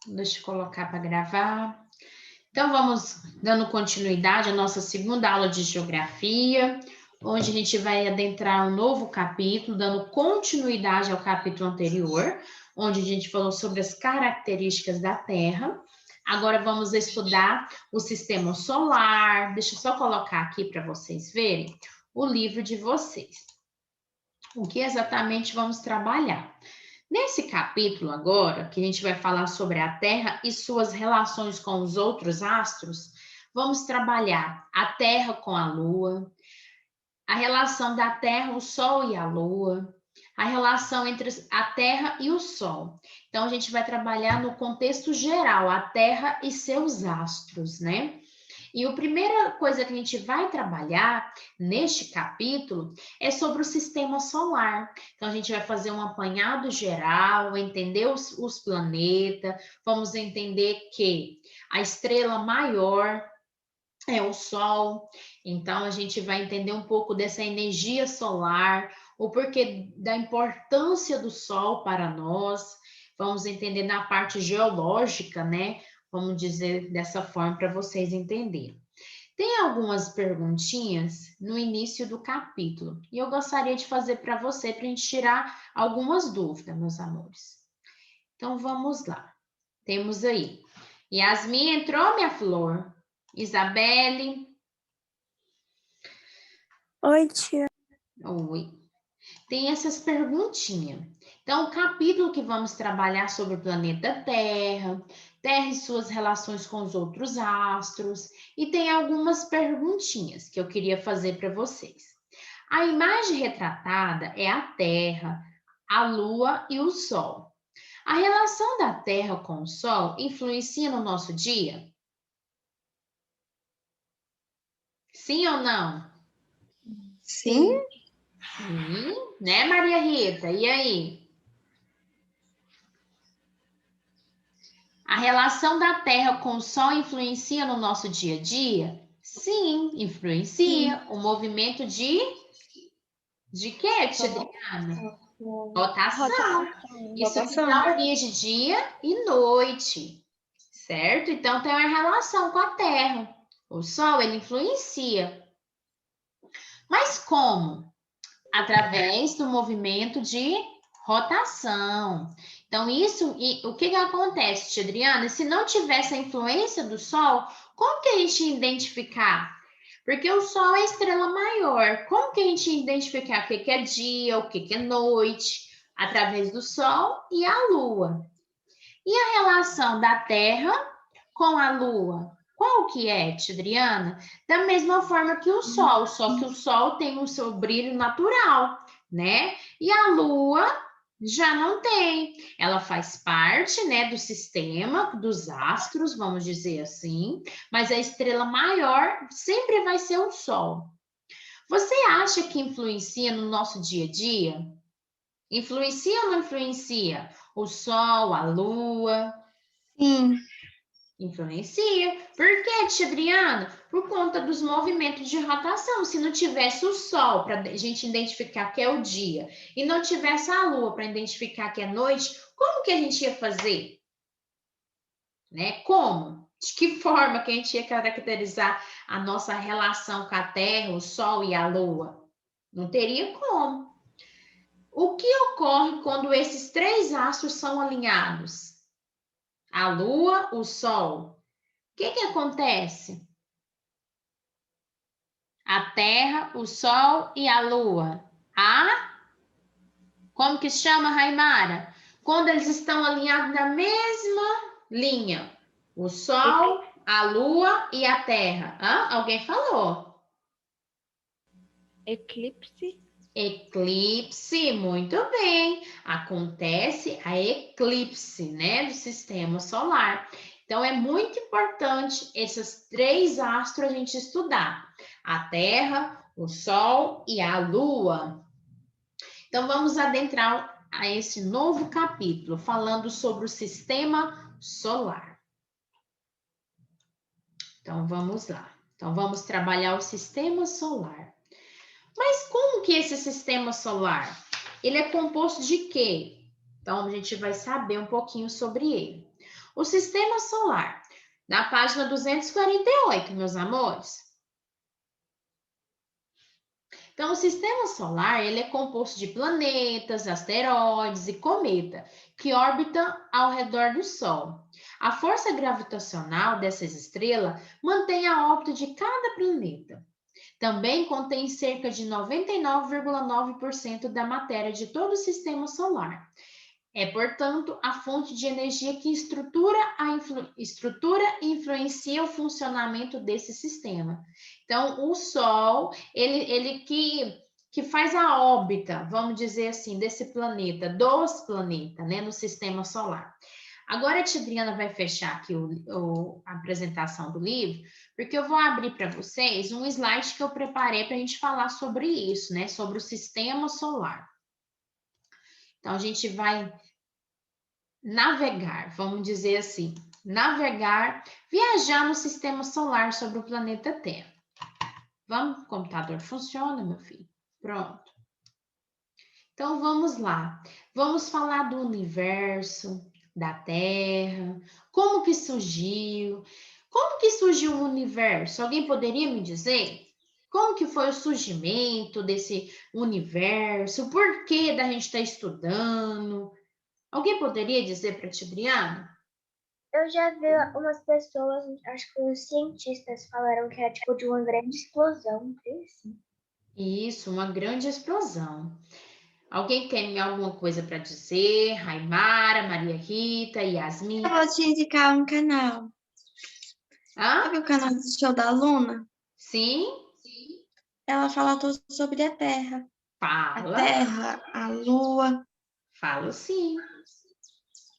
Deixa eu colocar para gravar. Então, vamos dando continuidade à nossa segunda aula de geografia, onde a gente vai adentrar um novo capítulo, dando continuidade ao capítulo anterior, onde a gente falou sobre as características da Terra. Agora vamos estudar o sistema solar. Deixa eu só colocar aqui para vocês verem o livro de vocês. O que exatamente vamos trabalhar? Nesse capítulo agora, que a gente vai falar sobre a Terra e suas relações com os outros astros, vamos trabalhar a Terra com a Lua, a relação da Terra, o Sol e a Lua, a relação entre a Terra e o Sol. Então, a gente vai trabalhar no contexto geral, a Terra e seus astros, né? E a primeira coisa que a gente vai trabalhar neste capítulo é sobre o sistema solar. Então, a gente vai fazer um apanhado geral, entender os planetas, vamos entender que a estrela maior é o Sol. Então, a gente vai entender um pouco dessa energia solar, o porquê da importância do Sol para nós. Vamos entender na parte geológica, né? Vamos dizer dessa forma para vocês entenderem. Tem algumas perguntinhas no início do capítulo e eu gostaria de fazer para você para a gente tirar algumas dúvidas, meus amores. Então vamos lá. Temos aí. Yasmin entrou, minha flor. Isabelle. Oi, tia. Oi. Tem essas perguntinhas. Então, o capítulo que vamos trabalhar sobre o planeta Terra, Terra e suas relações com os outros astros, e tem algumas perguntinhas que eu queria fazer para vocês. A imagem retratada é a Terra, a Lua e o Sol. A relação da Terra com o Sol influencia no nosso dia? Sim ou não? Sim. Sim, né, Maria Rita? E aí? A relação da Terra com o Sol influencia no nosso dia a dia? Sim, influencia. O movimento de quê, tia Adriana? Rotação. Isso que dá origem dia e noite, certo? Então tem uma relação com a Terra. O Sol, ele influencia. Mas como? Através do movimento de rotação. Então, o que acontece, tia Adriana? Se não tivesse a influência do Sol, como que a gente ia identificar? Porque o Sol é a estrela maior. Como que a gente ia identificar o que é dia, o que é noite? Através do Sol e a Lua. E a relação da Terra com a Lua? Qual que é, tia Adriana? Da mesma forma que o Sol, só que o Sol tem o seu brilho natural, né? E a Lua já não tem. Ela faz parte, né, do sistema dos astros, vamos dizer assim, mas a estrela maior sempre vai ser o Sol. Você acha que influencia no nosso dia a dia? Influencia ou não influencia? O Sol, a Lua? Sim. Influencia. Por quê, tia Adriana? Por conta dos movimentos de rotação. Se não tivesse o Sol para a gente identificar que é o dia e não tivesse a Lua para identificar que é noite, como que a gente ia fazer? Né? Como? De que forma que a gente ia caracterizar a nossa relação com a Terra, o Sol e a Lua? Não teria como. O que ocorre quando esses três astros são alinhados? A Lua, o Sol. O que acontece? A Terra, o Sol e a Lua. Como que chama, Raimara? Quando eles estão alinhados na mesma linha. O Sol, a Lua e a Terra. Alguém falou? Eclipse. Eclipse, muito bem. Acontece a eclipse, né, do sistema solar. Então, é muito importante esses três astros a gente estudar. A Terra, o Sol e a Lua. Então, vamos adentrar a esse novo capítulo, falando sobre o sistema solar. Então, vamos lá. Então, vamos trabalhar o sistema solar. Mas como que esse sistema solar? Ele é composto de quê? Então, a gente vai saber um pouquinho sobre ele. O sistema solar, na página 248, meus amores. Então, o sistema solar ele é composto de planetas, asteroides e cometa que orbitam ao redor do Sol. A força gravitacional dessas estrelas mantém a órbita de cada planeta. Também contém cerca de 99,9% da matéria de todo o sistema solar. É, portanto, a fonte de energia que estrutura e influencia o funcionamento desse sistema. Então, o Sol, ele que faz a órbita, vamos dizer assim, desse planeta, dos planetas, né, no sistema solar. Agora a tia Adriana vai fechar aqui a apresentação do livro, porque eu vou abrir para vocês um slide que eu preparei para a gente falar sobre isso, né, sobre o sistema solar. Então, a gente vai navegar, vamos dizer assim, navegar, viajar no sistema solar sobre o planeta Terra. Vamos, o computador funciona, meu filho? Pronto. Então vamos lá. Vamos falar do universo, da Terra, como que surgiu? Como que surgiu o universo? Alguém poderia me dizer? Como que foi o surgimento desse universo? Por que da gente estar estudando? Alguém poderia dizer para a tia Adriana? Eu já vi umas pessoas, acho que os cientistas falaram que é tipo de uma grande explosão, assim. Isso, uma grande explosão. Alguém tem alguma coisa para dizer? Raimara, Maria Rita, Yasmin? Eu vou te indicar um canal. Sabe Hã? o canal do Show da Luna? Sim? Ela fala tudo sobre a Terra. A Fala. Terra, a Lua. Falo sim.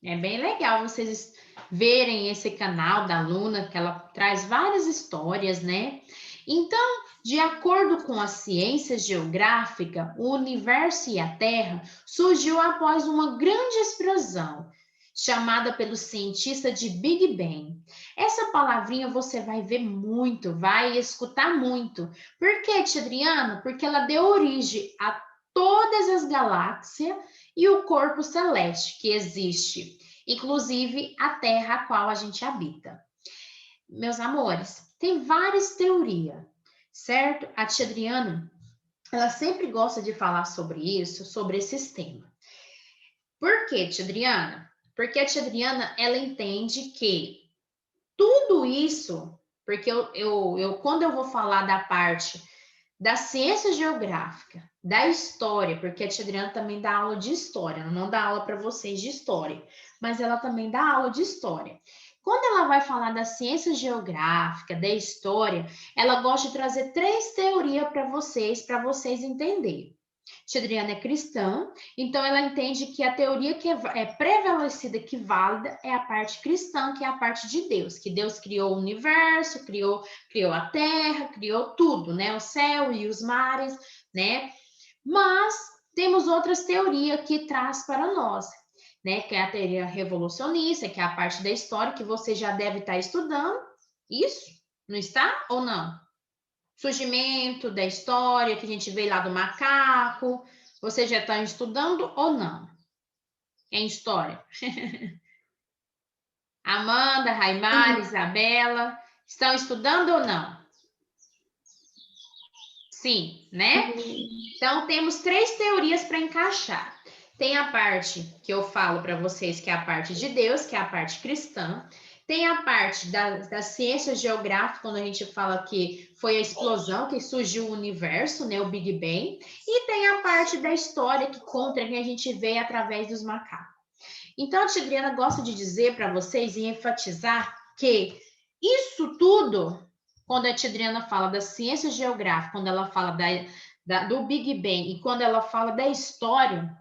É bem legal vocês verem esse canal da Luna, que ela traz várias histórias, né? Então, de acordo com a ciência geográfica, o universo e a Terra surgiu após uma grande explosão, chamada pelo cientista de Big Bang. Essa palavrinha você vai ver muito, vai escutar muito. Por quê, tia Adriana? Porque ela deu origem a todas as galáxias e o corpo celeste que existe, inclusive a Terra a qual a gente habita. Meus amores, tem várias teorias, certo? A tia Adriana, ela sempre gosta de falar sobre isso, sobre esse tema. Por quê, tia Adriana? Porque a tia Adriana, ela entende que tudo isso, porque quando eu vou falar da parte da ciência geográfica, da história, porque a tia Adriana também dá aula de história, não dá aula para vocês de história, mas ela também dá aula de história. Quando ela vai falar da ciência geográfica, da história, ela gosta de trazer 3 teorias para vocês entenderem. Tia Adriana é cristã, então ela entende que a teoria que é prevalecida, que válida, é a parte cristã, que é a parte de Deus, que Deus criou o universo, criou a terra, criou tudo, né? O céu e os mares, né? Mas temos outras teorias que traz para nós, né? Que é a teoria revolucionista, que é a parte da história que você já deve estar estudando. Isso? Não está ou não? Surgimento da história, que a gente veio lá do macaco. Você já está estudando ou não? Em história. Amanda, Raimara, Isabela, estão estudando ou não? Sim, né? Então, temos 3 teorias para encaixar. Tem a parte que eu falo para vocês, que é a parte de Deus, que é a parte cristã. Tem a parte da ciência geográfica, quando a gente fala que foi a explosão que surgiu o universo, né, o Big Bang. E tem a parte da história que conta, que a gente vê através dos macacos. Então, a tia Adriana gosta de dizer para vocês e enfatizar que isso tudo, quando a tia Adriana fala da ciência geográfica, quando ela fala do Big Bang e quando ela fala da história,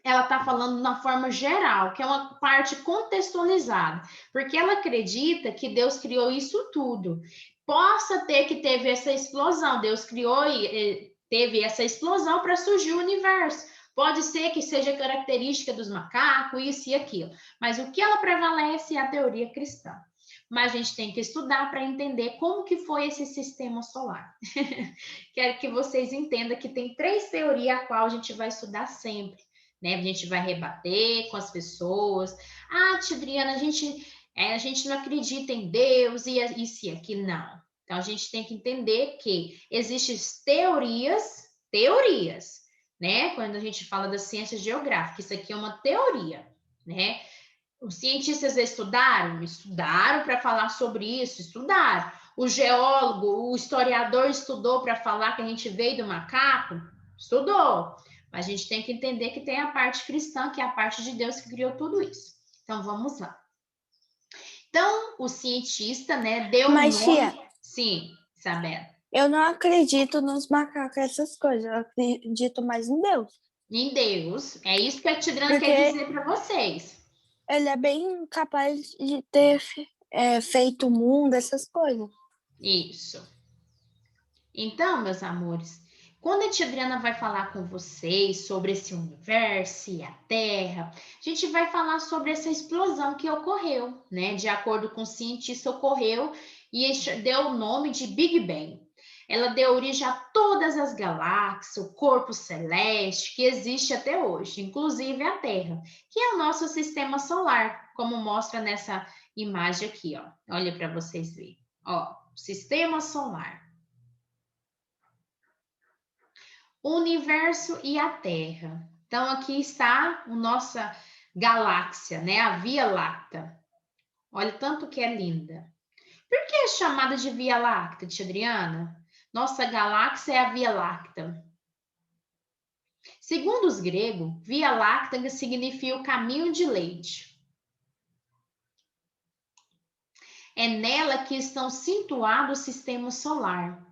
ela está falando na forma geral, que é uma parte contextualizada, porque ela acredita que Deus criou isso tudo. Possa ter que teve essa explosão, Deus criou e teve essa explosão para surgir o universo. Pode ser que seja característica dos macacos, isso e aquilo, mas o que ela prevalece é a teoria cristã. Mas a gente tem que estudar para entender como que foi esse sistema solar. Quero que vocês entendam que tem 3 teorias a qual a gente vai estudar sempre. Né? A gente vai rebater com as pessoas. Ah, tia Adriana, a gente A gente não acredita em Deus e isso e aquilo, não. Então, a gente tem que entender que existem teorias, né? Quando a gente fala da ciência geográfica, isso aqui é uma teoria, né? Os cientistas estudaram para falar sobre isso, estudaram. O geólogo, o historiador estudou para falar que a gente veio do macaco, estudou. Mas a gente tem que entender que tem a parte cristã, que é a parte de Deus que criou tudo isso. Então, vamos lá. Então, o cientista, né, deu um Mas, nome... tia, Sim, Isabela. eu não acredito nos macacos, essas coisas. Eu acredito mais em Deus. Em Deus. É isso que a Tigrana Porque quer dizer para vocês. ele é bem capaz de ter feito o mundo, essas coisas. Isso. Então, meus amores, quando a tia Adriana vai falar com vocês sobre esse universo e a Terra, a gente vai falar sobre essa explosão que ocorreu, né? De acordo com o cientista, ocorreu e deu o nome de Big Bang. Ela deu origem a todas as galáxias, o corpo celeste que existe até hoje, inclusive a Terra, que é o nosso sistema solar, como mostra nessa imagem aqui, ó. Olha para vocês verem. Ó, sistema solar. O universo e a Terra. Então, aqui está a nossa galáxia, né? A Via Láctea. Olha tanto que é linda. Por que é chamada de Via Láctea, tia Adriana? Nossa galáxia é a Via Láctea. Segundo os gregos, Via Láctea significa o caminho de leite. É nela que estão situados o sistema solar.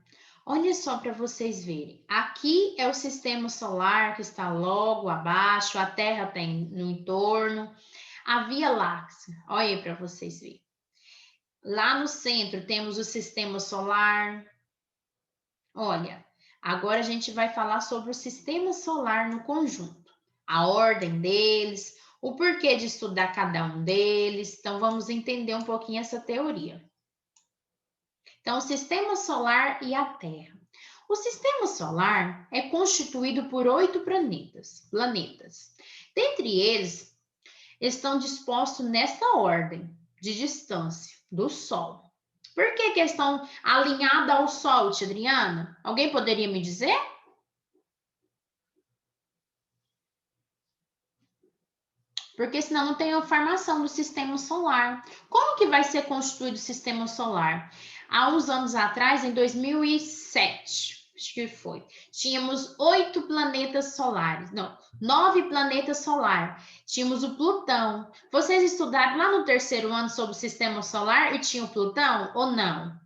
Olha só para vocês verem. Aqui é o sistema solar que está logo abaixo, a Terra tem no entorno, a Via Láctea. Olha aí para vocês verem. Lá no centro temos o sistema solar. Olha, agora a gente vai falar sobre o sistema solar no conjunto, a ordem deles, o porquê de estudar cada um deles. Então, vamos entender um pouquinho essa teoria. Então, o sistema solar e a Terra. O sistema solar é constituído por 8 planetas. Dentre eles, estão dispostos nesta ordem de distância do Sol. Por que estão alinhados ao Sol, tia Adriana? Alguém poderia me dizer? Porque senão não tem a formação do sistema solar. Como que vai ser constituído o sistema solar? Há uns anos atrás, em 2007, acho que foi, tínhamos 8 planetas solares, não, 9 planetas solares. Tínhamos o Plutão. Vocês estudaram lá no terceiro ano sobre o sistema solar e tinham Plutão ou não?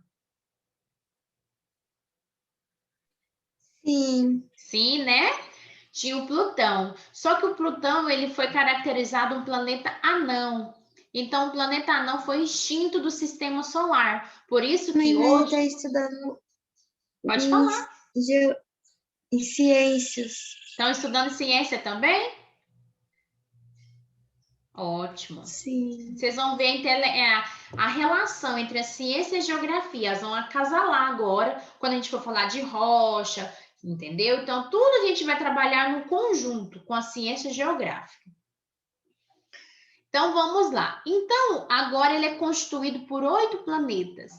Sim. Sim, né? Tinha o Plutão. Só que o Plutão ele foi caracterizado um planeta anão. Então, o planeta anão foi extinto do sistema solar. Por isso que hoje... Está estudando Pode falar. em ciências. Estão estudando ciência também? Ótimo. Sim. Vocês vão ver a relação entre a ciência e a geografia. Elas vão acasalar agora, quando a gente for falar de rocha, entendeu? Então, tudo a gente vai trabalhar no conjunto com a ciência geográfica. Então, vamos lá. Então, agora ele é constituído por 8 planetas.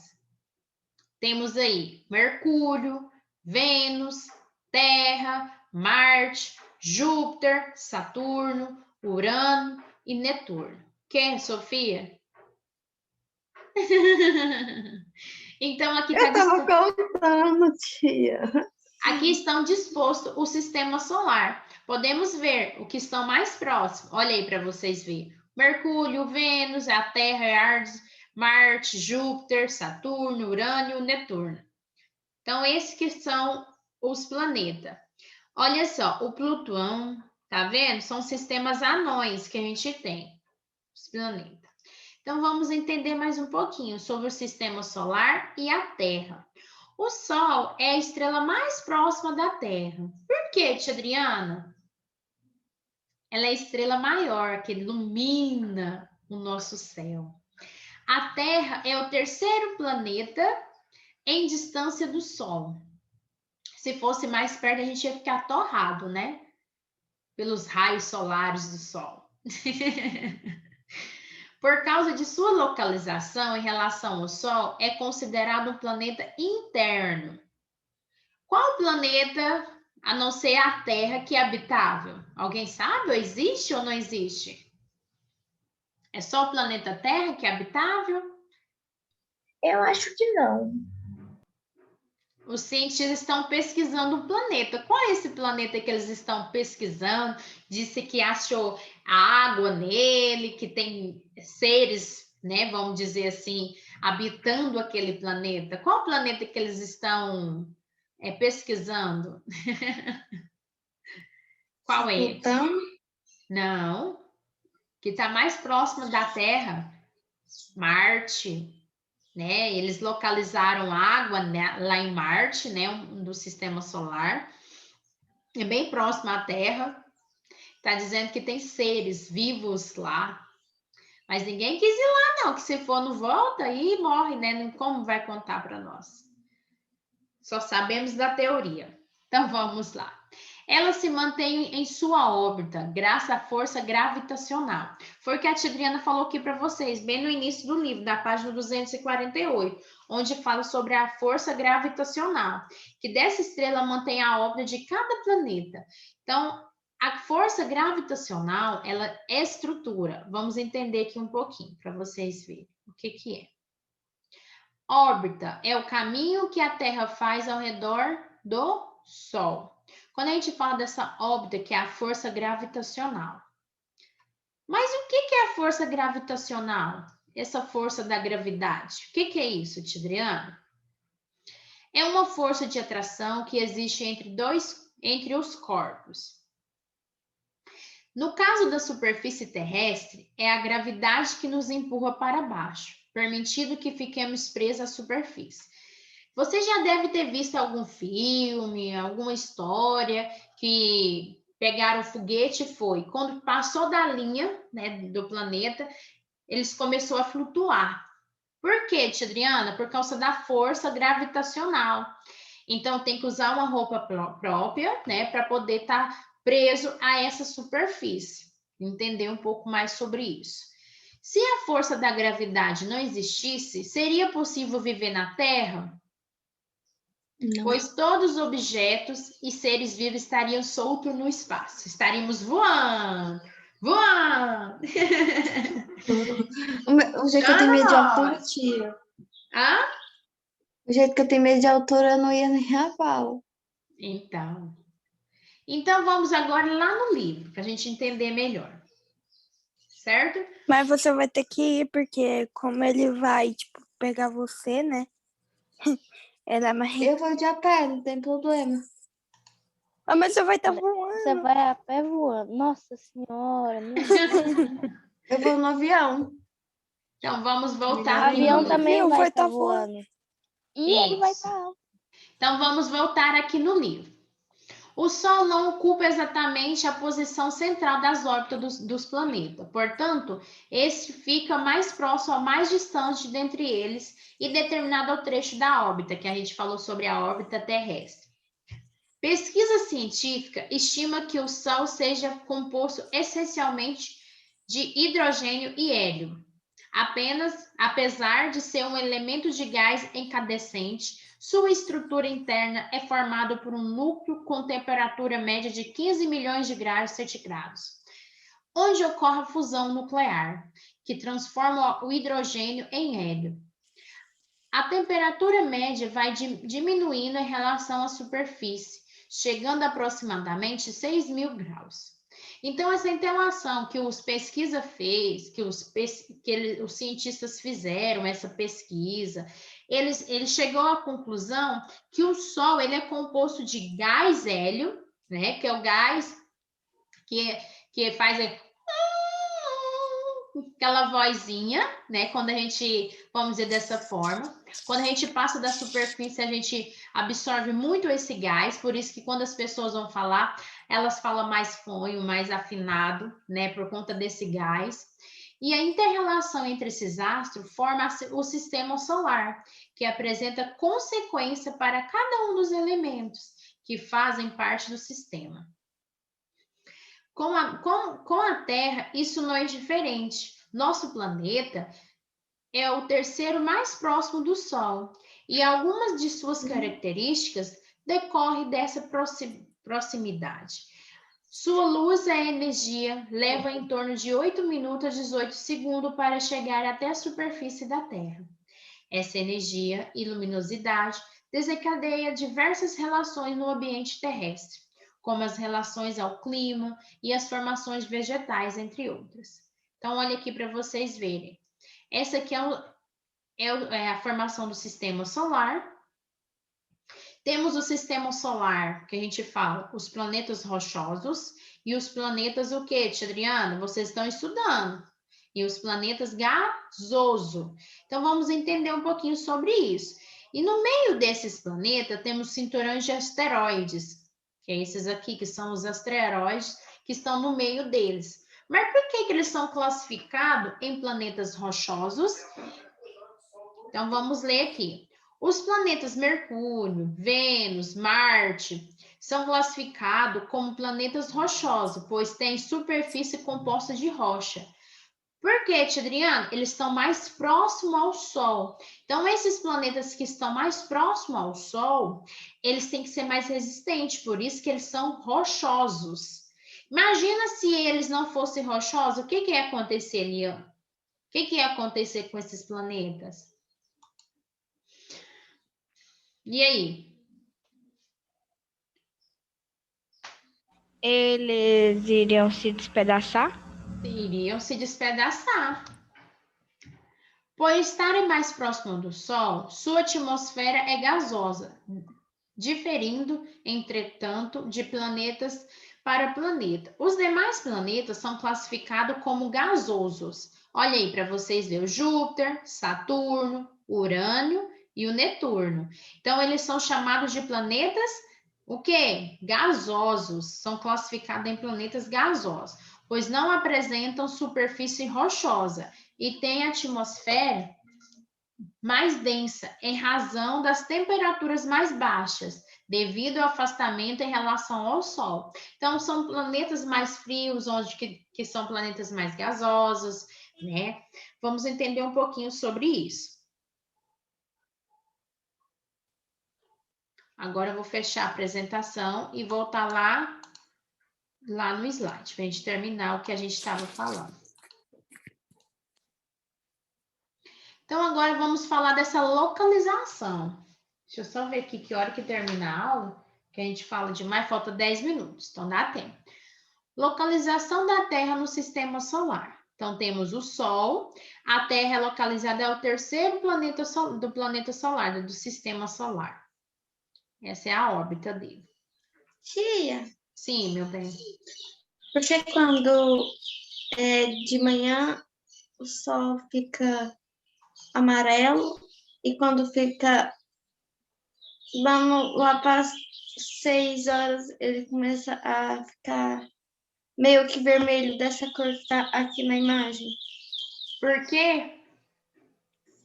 Temos aí Mercúrio, Vênus, Terra, Marte, Júpiter, Saturno, Urano e Netuno. Quem, Sofia? Então, aqui está contando, tia. Aqui estão dispostos o sistema solar. Podemos ver o que estão mais próximos. Olha aí para vocês verem. Mercúrio, Vênus, a Terra, Marte, Júpiter, Saturno, Urano e Netuno. Então, esses que são os planetas. Olha só, o Plutão, tá vendo? São sistemas anões que a gente tem, os planetas. Então, vamos entender mais um pouquinho sobre o sistema solar e a Terra. O Sol é a estrela mais próxima da Terra. Por quê, tia Adriana? Ela é a estrela maior que ilumina o nosso céu. A Terra é o terceiro planeta em distância do Sol. Se fosse mais perto, a gente ia ficar torrado, né? Pelos raios solares do Sol. Por causa de sua localização em relação ao Sol, é considerado um planeta interno. Qual planeta, a não ser a Terra, que é habitável? Alguém sabe? Ou existe ou não existe? É só o planeta Terra que é habitável? Eu acho que não. Os cientistas estão pesquisando um planeta. Qual é esse planeta que eles estão pesquisando? Disse que achou água nele, que tem seres, né, vamos dizer assim, habitando aquele planeta. Qual planeta que eles estão pesquisando? Qual é? Então, Não, que está mais próximo da Terra, Marte, né? Eles localizaram água, né, lá em Marte, né, do sistema solar. É bem próximo à Terra. Está dizendo que tem seres vivos lá. Mas ninguém quis ir lá, não, que se for não volta e morre, né? Como vai contar para nós? Só sabemos da teoria. Então vamos lá. Ela se mantém em sua órbita graças à força gravitacional. Foi o que a Tidriana falou aqui para vocês, bem no início do livro, da página 248, onde fala sobre a força gravitacional, que dessa estrela mantém a órbita de cada planeta. Então, a força gravitacional, ela é estrutura. Vamos entender aqui um pouquinho, para vocês verem o que é. Órbita é o caminho que a Terra faz ao redor do Sol. Quando a gente fala dessa órbita, que é a força gravitacional. Mas o que é a força gravitacional? Essa força da gravidade. O que é isso, Tidriana? É uma força de atração que existe entre os corpos. No caso da superfície terrestre, é a gravidade que nos empurra para baixo, permitindo que fiquemos presos à superfície. Você já deve ter visto algum filme, alguma história que pegaram o foguete e foi. Quando passou da linha, né, do planeta, eles começou a flutuar. Por quê, tia Adriana? Por causa da força gravitacional. Então, tem que usar uma roupa própria, né, para poder estar preso a essa superfície. Entender um pouco mais sobre isso. Se a força da gravidade não existisse, seria possível viver na Terra? não. Pois todos os objetos e seres vivos estariam soltos no espaço. Estaríamos voando, voando. O jeito que eu tenho medo de altura, tia. Hã? O jeito que eu tenho medo de altura, eu não ia nem a pau. Então vamos agora lá no livro, para a gente entender melhor. Certo? Mas você vai ter que ir, porque como ele vai, tipo, pegar você, né? Ele é mais... Eu vou de a pé, não tem problema. Ah, mas você vai estar voando. Você vai a pé voando. Nossa Senhora, meu Deus. Eu vou no avião. Então vamos O voltar aqui no avião livro. também vai estar voando. voando. E ele vai Isso. estar. Então vamos voltar aqui no livro. O Sol não ocupa exatamente a posição central das órbitas dos planetas. Portanto, este fica mais próximo ou mais distante dentre eles e determinado ao trecho da órbita, que a gente falou sobre a órbita terrestre. Pesquisa científica estima que o Sol seja composto essencialmente de hidrogênio e hélio. Apesar de ser um elemento de gás incandescente, sua estrutura interna é formada por um núcleo com temperatura média de 15 milhões de graus centigrados, onde ocorre a fusão nuclear, que transforma o hidrogênio em hélio. A temperatura média vai diminuindo em relação à superfície, chegando a aproximadamente 6.000 graus. Então, essa interação que os pesquisa fez, que os cientistas fizeram essa pesquisa, ele chegou à conclusão que o Sol ele é composto de gás hélio, né, que é o gás que faz aquela vozinha, né, quando a gente, vamos dizer dessa forma, quando a gente passa da superfície, a gente absorve muito esse gás, por isso que quando as pessoas vão falar, elas falam mais fonho, mais afinado, né, por conta desse gás. E a inter-relação entre esses astros forma o sistema solar, que apresenta consequência para cada um dos elementos que fazem parte do sistema. Com a Terra, isso não é diferente. Nosso planeta é o terceiro mais próximo do Sol e algumas de suas características decorrem dessa proximidade. Sua luz, a energia, leva em torno de 8 minutos a 18 segundos para chegar até a superfície da Terra. Essa energia e luminosidade desencadeia diversas relações no ambiente terrestre, como as relações ao clima e as formações vegetais, entre outras. Então, olha aqui para vocês verem. Essa aqui é a formação do sistema solar. Temos o sistema solar, que a gente fala, os planetas rochosos e os planetas o quê, tia Adriana? Vocês estão estudando. E os planetas gasosos. Então, vamos entender um pouquinho sobre isso. E no meio desses planetas, temos cinturões de asteroides, que é esses aqui, que são os asteroides que estão no meio deles. Mas por que eles são classificados em planetas rochosos? Então, vamos ler aqui. Os planetas Mercúrio, Vênus, Marte são classificados como planetas rochosos, pois têm superfície composta de rocha. Por quê, tia Adriana? Eles estão mais próximos ao Sol. Então, esses planetas que estão mais próximos ao Sol, eles têm que ser mais resistentes, por isso que eles são rochosos. Imagina se eles não fossem rochosos, o que ia acontecer, Lian? O que ia acontecer com esses planetas? E aí? Eles iriam se despedaçar? Iriam se despedaçar. Por estarem mais próximos do Sol, sua atmosfera é gasosa, diferindo, entretanto, de planetas para planeta. Os demais planetas são classificados como gasosos. Olha aí para vocês verem: o Júpiter, Saturno, Urânio e o Netuno. Então, eles são chamados de planetas, o quê? Gasosos. São classificados em planetas gasosos, pois não apresentam superfície rochosa e têm atmosfera mais densa em razão das temperaturas mais baixas, devido ao afastamento em relação ao Sol. Então, são planetas mais frios, onde que são planetas mais gasosos, né? Vamos entender um pouquinho sobre isso. Agora eu vou fechar a apresentação e voltar lá no slide, para a gente terminar o que a gente estava falando. Então, agora vamos falar dessa localização. Deixa eu só ver aqui que hora que termina a aula, que a gente fala demais, falta 10 minutos, então dá tempo. Localização da Terra no sistema solar. Então, temos o Sol, a Terra é localizada, é o terceiro planeta do planeta solar, do sistema solar. Essa é a órbita dele. Tia. Sim, meu bem. Porque quando de manhã o sol fica amarelo e quando vamos lá para 6 horas, ele começa a ficar meio que vermelho, dessa cor que está aqui na imagem. Por quê?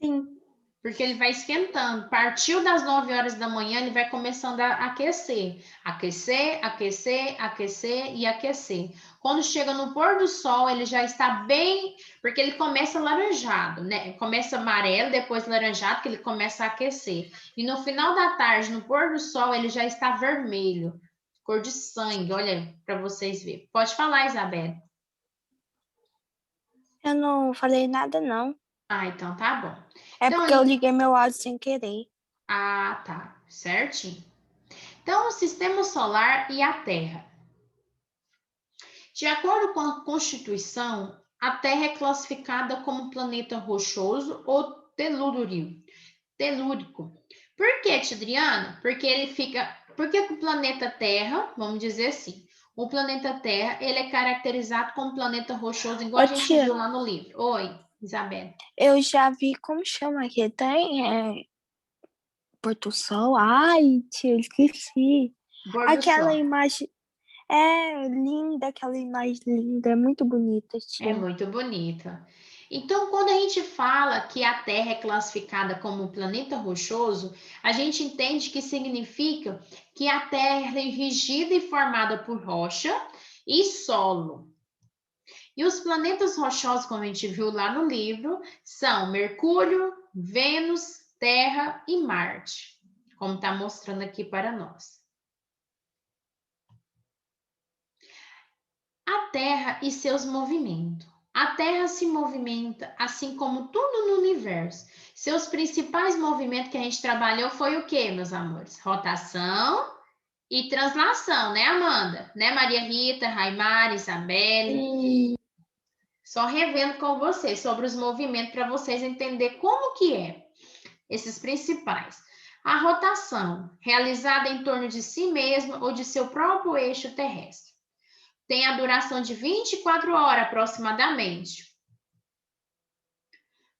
Sim. Porque ele vai esquentando. Partiu das 9 horas da manhã, ele vai começando a aquecer. Aquecer, aquecer, aquecer e aquecer. Quando chega no pôr do sol, ele já está bem... Porque ele começa laranjado, né? Começa amarelo, depois laranjado, que ele começa a aquecer. E no final da tarde, no pôr do sol, ele já está vermelho. Cor de sangue, olha, para vocês verem. Pode falar, Isabel. Eu não falei nada, não. Ah, então tá bom. É então, porque eu liguei meu áudio sem querer. Ah, tá. Certinho. Então, o sistema solar e a Terra. De acordo com a Constituição, a Terra é classificada como planeta rochoso ou telúrico. Por que, Tidriana? Porque ele fica... Por que o planeta Terra, vamos dizer assim, o planeta Terra, ele é caracterizado como planeta rochoso, igual a gente viu lá no livro. Oi, Isabel. Eu já vi, como chama aqui? Tem Porto Sol? Ai, tia, esqueci. Aquela imagem... É linda, aquela imagem linda, é muito bonita, tia. É muito bonita. Então, quando a gente fala que a Terra é classificada como planeta rochoso, a gente entende que significa que a Terra é rígida e formada por rocha e solo. E os planetas rochosos, como a gente viu lá no livro, são Mercúrio, Vênus, Terra e Marte, como está mostrando aqui para nós. A Terra e seus movimentos. A Terra se movimenta assim como tudo no universo. Seus principais movimentos que a gente trabalhou foi o quê, meus amores? Rotação e translação, né, Amanda? Né, Maria Rita, Raimara, Isabelle? Só revendo com vocês sobre os movimentos para vocês entenderem como que é esses principais. A rotação, realizada em torno de si mesma ou de seu próprio eixo terrestre. Tem a duração de 24 horas aproximadamente.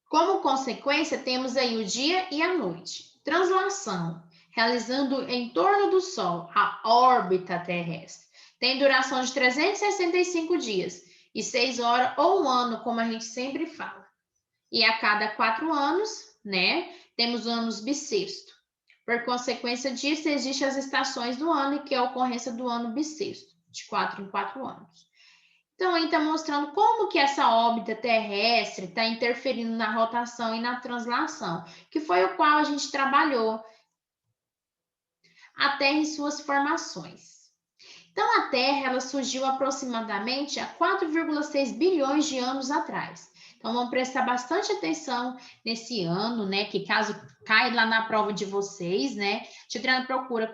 Como consequência, temos aí o dia e a noite. Translação, realizando em torno do Sol, a órbita terrestre. Tem duração de 365 dias e 6 horas ou 1 ano, como a gente sempre fala. E a cada 4 anos, né, temos anos bissexto. Por consequência disso, existem as estações do ano, que é a ocorrência do ano bissexto, de 4 em 4 anos. Então, aí está mostrando como que essa órbita terrestre está interferindo na rotação e na translação, que foi o qual a gente trabalhou. A Terra e suas formações. Então, a Terra ela surgiu aproximadamente há 4,6 bilhões de anos atrás. Então, vamos prestar bastante atenção nesse ano, né? Que caso caia lá na prova de vocês, né? Tigrana procura.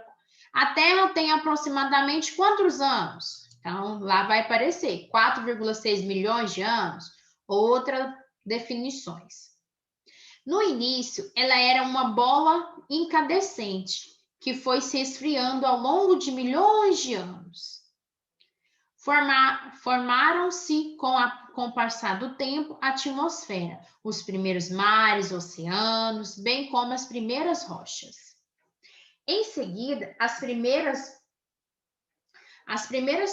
A Terra tem aproximadamente quantos anos? Então, lá vai aparecer 4,6 milhões de anos, outras definições. No início, ela era uma bola incandescente, que foi se esfriando ao longo de milhões de anos. Formaram-se, com o passar do tempo, a atmosfera, os primeiros mares, oceanos, bem como as primeiras rochas. Em seguida, as primeiras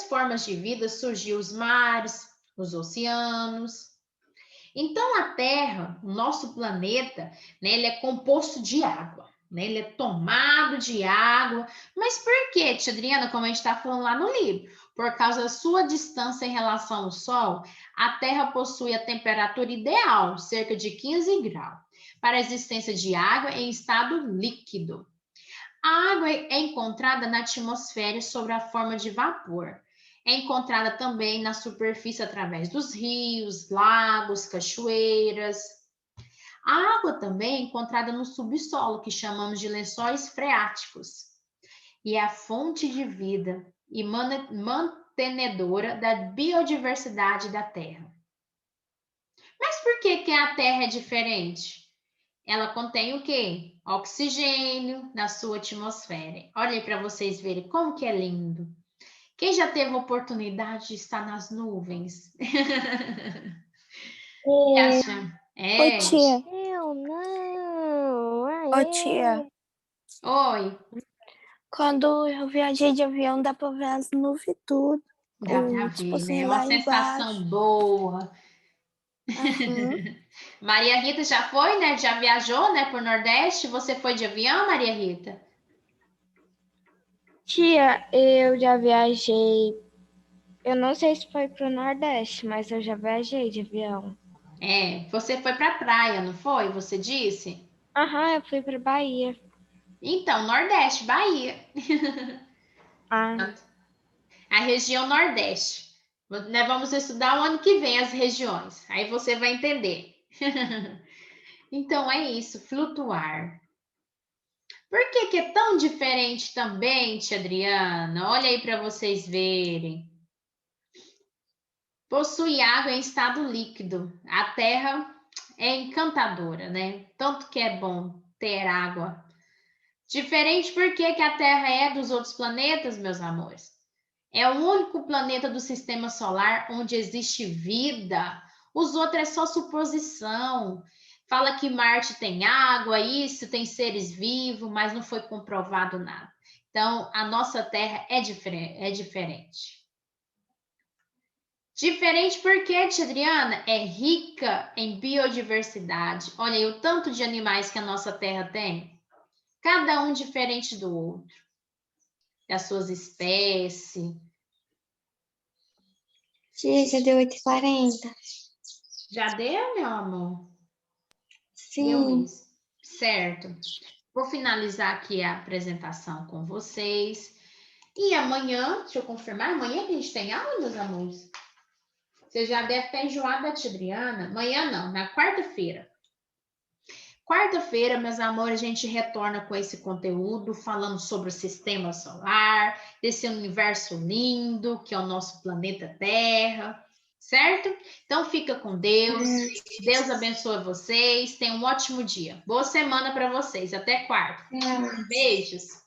formas de vida surgiram os mares, os oceanos. Então, a Terra, o nosso planeta, né, ele é composto de água, né? Ele é tomado de água. Mas por quê, tia Adriana, como a gente está falando lá no livro? Por causa da sua distância em relação ao Sol, a Terra possui a temperatura ideal, cerca de 15 graus, para a existência de água em estado líquido. A água é encontrada na atmosfera sob a forma de vapor. É encontrada também na superfície através dos rios, lagos, cachoeiras. A água também é encontrada no subsolo, que chamamos de lençóis freáticos. E é a fonte de vida e mantenedora da biodiversidade da Terra. Mas por que a Terra é diferente? Ela contém o quê? Oxigênio na sua atmosfera. Olha aí para vocês verem como que é lindo. Quem já teve a oportunidade de estar nas nuvens? Acha? Ô, tia. Eu não. Ô, tia. Oi. Quando eu viajei de avião, dá pra ver as nuvens tudo. Dá para Tipo ver, assim, né? lá Uma sensação embaixo. boa. Maria Rita já foi, né? Já viajou, né, por Nordeste? Você foi de avião, Maria Rita? Tia, eu já viajei. Eu não sei se foi pro Nordeste, mas eu já viajei de avião. É, você foi para a praia, não foi? Você disse? Aham, eu fui pra Bahia. Então, Nordeste, Bahia. Ah, A região Nordeste. Nós vamos estudar o ano que vem as regiões. Aí você vai entender. Então, é isso, flutuar. Por que é tão diferente também, tia Adriana? Olha aí para vocês verem. Possui água em estado líquido. A Terra é encantadora, né? Tanto que é bom ter água. Diferente porque a Terra é dos outros planetas, meus amores. É o único planeta do sistema solar onde existe vida. Os outros é só suposição. Fala que Marte tem água, isso, tem seres vivos, mas não foi comprovado nada. Então, a nossa Terra é diferente. Diferente porque, tia Adriana, é rica em biodiversidade. Olha aí o tanto de animais que a nossa Terra tem. Cada um diferente do outro. Das suas espécies. Tia, já deu 8h40. Já deu, meu amor? Sim. Deu mesmo. Certo. Vou finalizar aqui a apresentação com vocês. E amanhã, deixa eu confirmar, amanhã que a gente tem aula, meus amores? Você já deve estar enjoada da tia Adriana. Amanhã não, na quarta-feira. Quarta-feira, meus amores, a gente retorna com esse conteúdo, falando sobre o sistema solar, desse universo lindo, que é o nosso planeta Terra, certo? Então, fica com Deus. Deus abençoe vocês. Tenham um ótimo dia. Boa semana para vocês. Até quarta. Beijos.